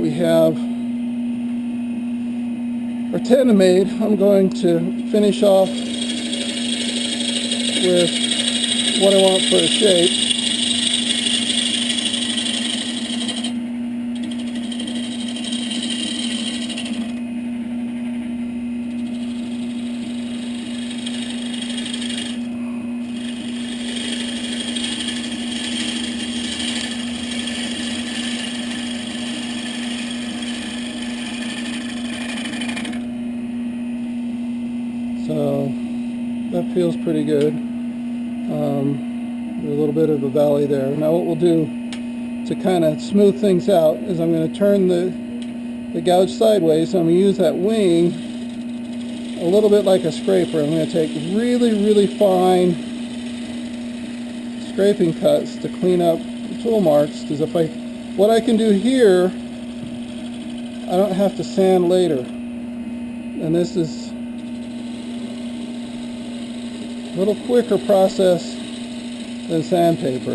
we have our tenon made, I'm going to finish off with what I want for a shape. So that feels pretty good. There's a little bit of a valley there. Now what we'll do to kind of smooth things out is I'm going to turn the gouge sideways. So I'm going to use that wing a little bit like a scraper. I'm going to take really fine scraping cuts to clean up the tool marks, because what I can do here, I don't have to sand later. And this is a little quicker process than sandpaper.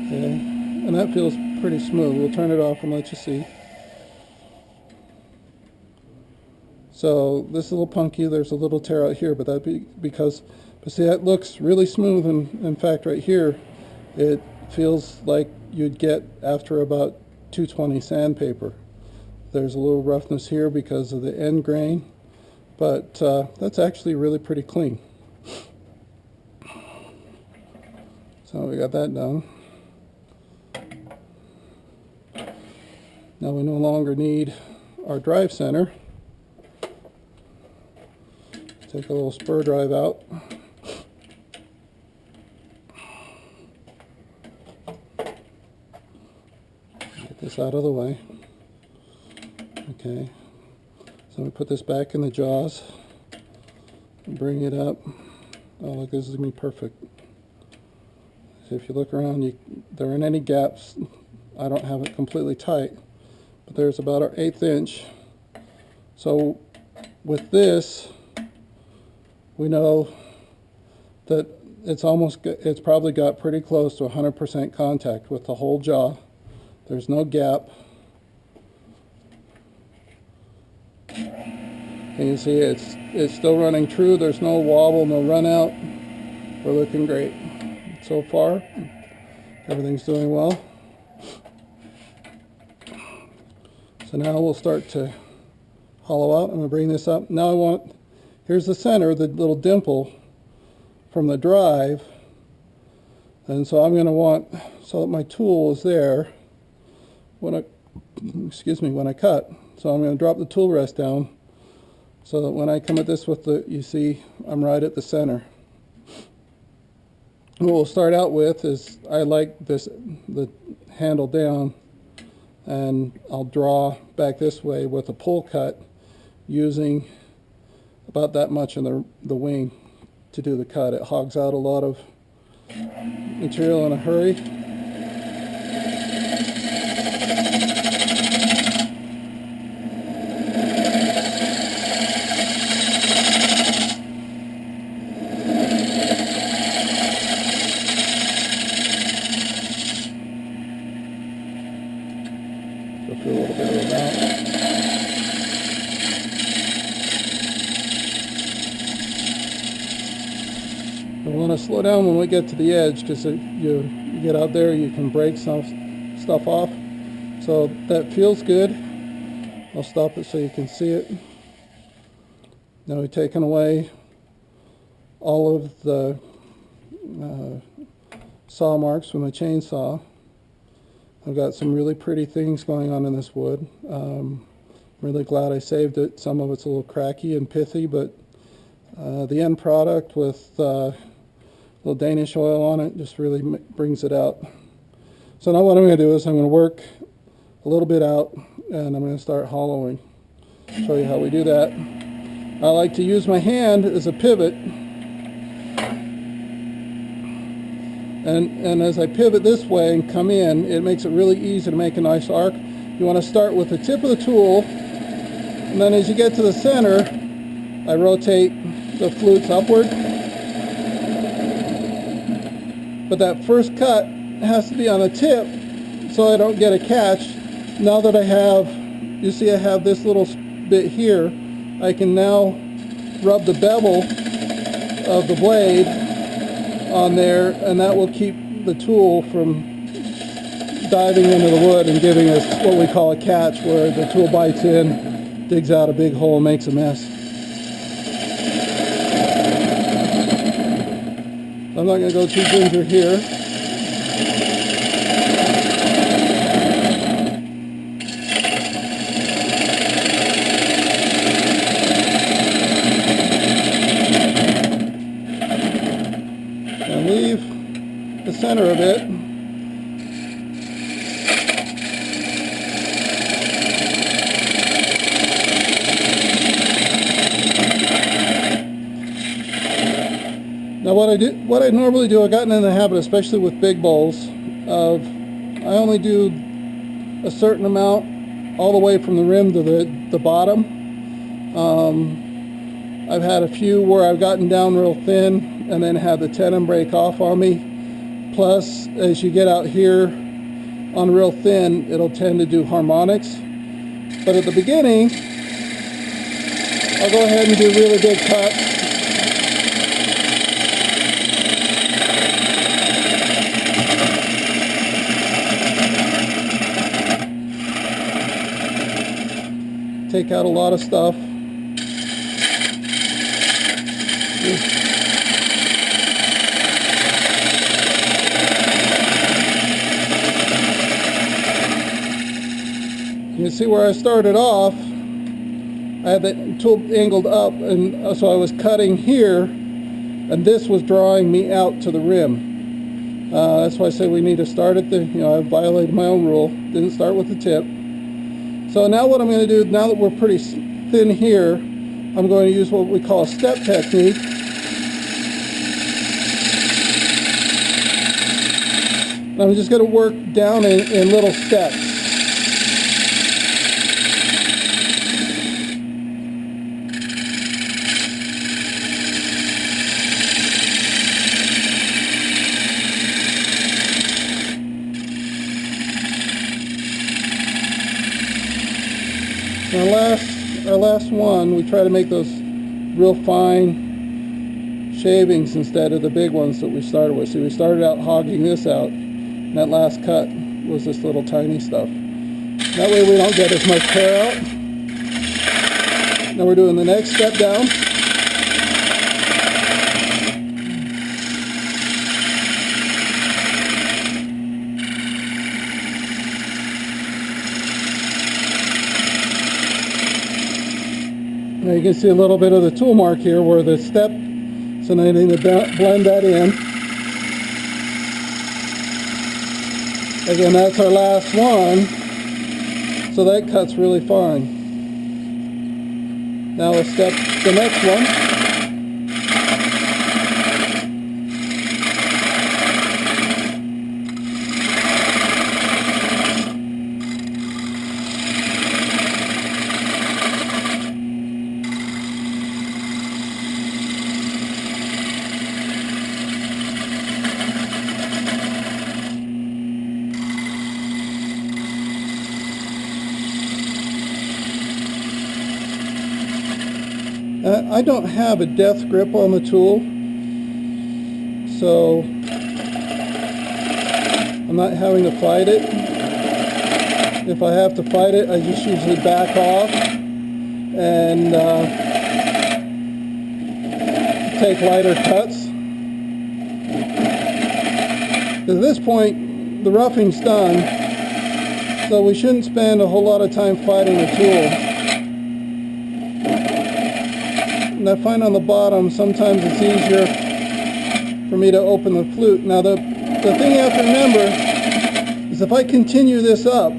Okay, and that feels pretty smooth. We'll turn it off and let you see. So this is a little punky. There's a little tear out here, but that'd be because, but see, that looks really smooth, and in fact right here it feels like you'd get after about 220 sandpaper. There's a little roughness here because of the end grain, but that's actually really pretty clean. So we got that done. Now we no longer need our drive center. Take a little spur drive out. Get this out of the way. Okay, so we put this back in the jaws and bring it up. Oh, look, this is going to be perfect. So if you look around, there aren't any gaps. I don't have it completely tight, but there's about our 1/8 inch. So with this, we know that it's probably got pretty close to 100% contact with the whole jaw. There's no gap. And you see it's still running true. There's no wobble, no run out. We're looking great. So far, everything's doing well. So now we'll start to hollow out. I'm going to bring this up. Now here's the center, the little dimple from the drive. And so I'm going to want, so that my tool is there when I cut. So I'm going to drop the tool rest down so that when I come at this with you see I'm right at the center. What we'll start out with is, I like the handle down, and I'll draw back this way with a pull cut using about that much in the wing to do the cut. It hogs out a lot of material in a hurry. Go through a little bit of that. We want to slow down when we get to the edge, because you get out there, you can break some stuff off. So that feels good. I'll stop it so you can see it. Now we've taken away all of the saw marks from the chainsaw. I've got some really pretty things going on in this wood. I'm really glad I saved it. Some of it's a little cracky and pithy, but the end product with a little Danish oil on it just really brings it out. So now what I'm going to do is I'm going to work a little bit out, and I'm going to start hollowing. Show you how we do that. I like to use my hand as a pivot, and as I pivot this way and come in, it makes it really easy to make a nice arc. You want to start with the tip of the tool, and then as you get to the center, I rotate the flutes upward. but that first cut has to be on the tip so I don't get a catch. Now that I have, you see I have this little bit here, I can now rub the bevel of the blade on there, and that will keep the tool from diving into the wood and giving us what we call a catch, where the tool bites in, digs out a big hole, and makes a mess. I'm not going to go too ginger here. And leave the center of it. Now what I normally do, I've gotten in the habit, especially with big bowls, of I only do a certain amount all the way from the rim to the bottom. I've had a few where I've gotten down real thin and then had the tenon break off on me. Plus, as you get out here on real thin, it'll tend to do harmonics. But at the beginning, I'll go ahead and do really big cuts. Take out a lot of stuff. You can see where I started off, I had the tool angled up, and so I was cutting here, and this was drawing me out to the rim. That's why I say we need to start at the, I violated my own rule, didn't start with the tip. So now what I'm going to do, now that we're pretty thin here, I'm going to use what we call a step technique. And I'm just going to work down in little steps. Our last one, we try to make those real fine shavings instead of the big ones that we started with. So we started out hogging this out, and that last cut was this little tiny stuff. That way we don't get as much tear out. Now we're doing the next step down. Now you can see a little bit of the tool mark here where the step, so now I need to blend that in. Again, that's our last one, so that cuts really fine. Now let's step the next one. I don't have a death grip on the tool, so I'm not having to fight it. If I have to fight it, I just usually back off and take lighter cuts. At this point, the roughing's done, so we shouldn't spend a whole lot of time fighting the tool. And I find on the bottom, sometimes it's easier for me to open the flute. Now the thing you have to remember is if I continue this up,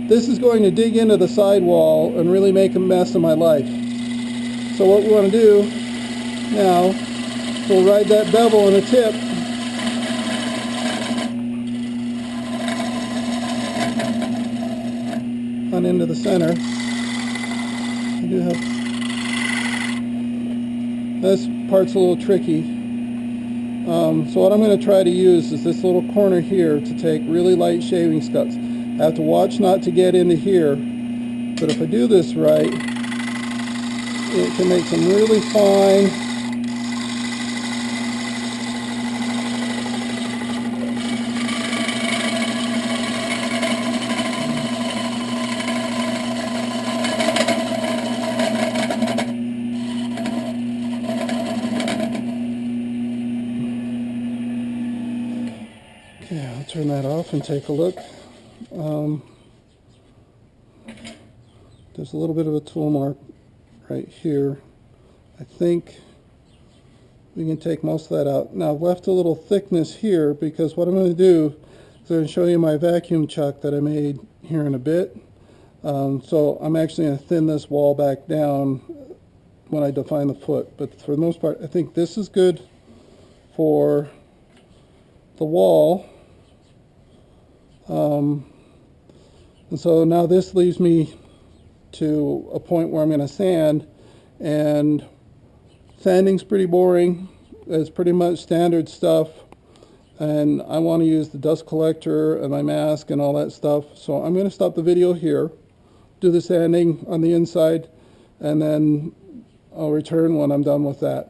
this is going to dig into the sidewall and really make a mess of my life. So what we want to do now, we'll ride that bevel on the tip. On into the center. I do have, this part's a little tricky. So what I'm going to try to use is this little corner here to take really light shaving scuds. I have to watch not to get into here, but if I do this right, it can make some really fine Okay, I'll turn that off and take a look. There's a little bit of a tool mark right here. I think we can take most of that out. Now I've left a little thickness here because what I'm going to do is I'm going to show you my vacuum chuck that I made here in a bit. So I'm actually going to thin this wall back down when I define the foot. But for the most part, I think this is good for the wall. And so now this leaves me to a point where I'm going to sand, and sanding's pretty boring. It's pretty much standard stuff, and I want to use the dust collector and my mask and all that stuff. So I'm going to stop the video here, do the sanding on the inside, and then I'll return when I'm done with that.